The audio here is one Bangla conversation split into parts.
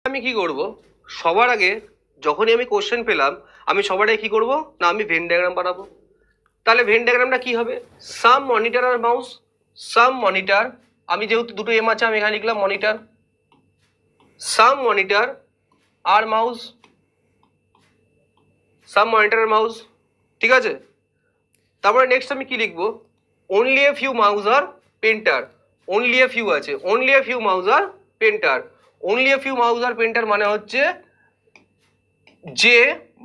আমি কি করব, সবার আগে যখনই আমি কোশ্চেন পেলাম আমি সবার আগে কি করব না, আমি ভেন ডায়াগ্রাম বানাবো। তাহলে ভেন ডায়াগ্রামটা কি হবে? সাম মনিটর আর মাউস। সাম মনিটর, আমি যেহেতু দুটো এম আছে আমি এখানে লিখলাম মনিটর। সাম মনিটর আর মাউস, সাম মনিটর আর মাউস, ঠিক আছে। তারপরে নেক্সট আমি কি লিখবো? অনলি এ ফিউ মাউস আর পেন্টার। অনলি এ ফিউ আছে, অনলি এ ফিউ মাউস আর painter. Only a few mouse আর পেন্টার মানে হচ্ছে যে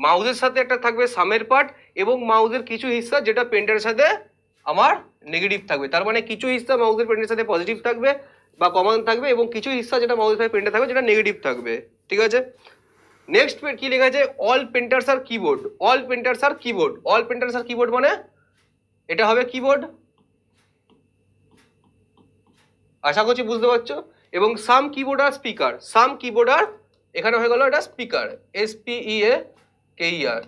মাউসের সাথে একটা থাকবে সামের পার্ট এবং মাউসের কিছু হিস্সা যেটা পেন্টারের সাথে আমার নেগেটিভ থাকবে। তার মানে কিছু হিস্সা মাউসের পেন্টারের সাথে পজিটিভ থাকবে বা কমন থাকবে এবং কিছু হিস্সা যেটা মাউসের সাথে পেন্টার থাকবে যেটা নেগেটিভ থাকবে, ঠিক আছে। নেক্সট কি লেখা আছে? অল পেন্টার্স আর কিবোর্ড। অল পেন্টার্স আর কিবোর্ড, অল পেন্টার্স আর কিবোর্ড মানে এটা হবে কিবোর্ড, আশা করছি বুঝতে পারছো। এবং সাম কিবোর্ড আর স্পিকার, সাম কিবোর্ড আর এখানে হয়ে গেল এটা স্পিকার, SPEAKER।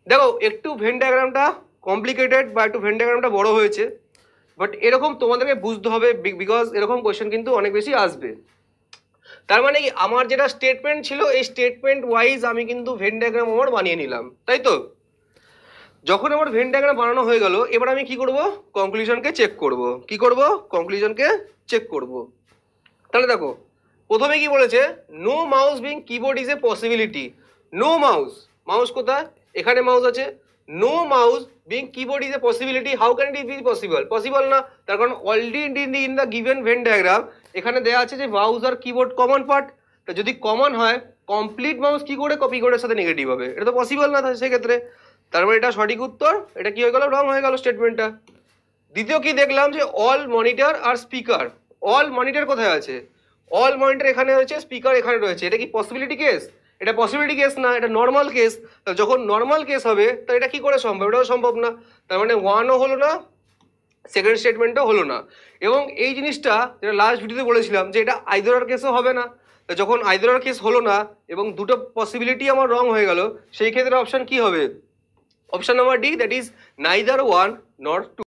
দেখো একটু ভেন ডায়াগ্রামটা কমপ্লিকেটেড বা একটু ভেন ডায়াগ্রামটা বড় হয়েছে, বাট এরকম তোমাদেরকে বুঝতে হবে বিকজ এরকম কোয়েশ্চেন কিন্তু অনেক বেশি আসবে। তার মানে কি আমার যেটা স্টেটমেন্ট ছিল এই স্টেটমেন্ট ওয়াইজ আমি কিন্তু ভেন ডায়াগ্রাম আমার বানিয়ে নিলাম, তাই তো। যখন আমার ভেন ডায়াগ্রাম বানানো হয়ে গেল এবার আমি কি করব? কনক্লুশনকে চেক করব। কি করব? কনক্লুশনকে চেক করব। তাহলে দেখো প্রথমে কি বলেছে? No mouse being keyboard is a possibility. No mouse, mouse কোথায়? এখানে মাউস আছে। No mouse being keyboard is a possibility, how can it be possible? Possible না, তার কারণ already in the given Venn diagram এখানে দেওয়া আছে যে মাউস আর কিবোর্ড কমন পার্ট। তো যদি কমন হয় কমপ্লিট মাউস কি করে কপি কোডের সাথে নেগেটিভ হবে? এটা তো পসিবল না সেক্ষেত্রে। তার মানে এটা সঠিক উত্তর, এটা কি হয়ে গেল? রং হয়ে গেল স্টেটমেন্টটা। দ্বিতীয় কি দেখলাম? যে অল মনিটর আর স্পিকার। অল মনিটর কোথায় আছে? অল মনিটর এখানে রয়েছে, স্পিকার এখানে রয়েছে। এটা কি পসিবিলিটি কেস? এটা পসিবিলিটি কেস না, এটা নর্মাল কেস। যখন নর্মাল কেস হবে তো এটা কি করে সম্ভব? এটাও সম্ভব না। তার মানে ওয়ানও হলো না, সেকেন্ড স্টেটমেন্টও হলো না। এবং এই জিনিসটা যেটা লাস্ট ভিডিওতে বলেছিলাম যে এটা আইদার কেসও হবে না। যখন আইদার কেস হলো না এবং দুটো পসিবিলিটি আমার রং হয়ে গেল, সেই ক্ষেত্রে অপশন কি হবে? Option number D, that is neither one not two.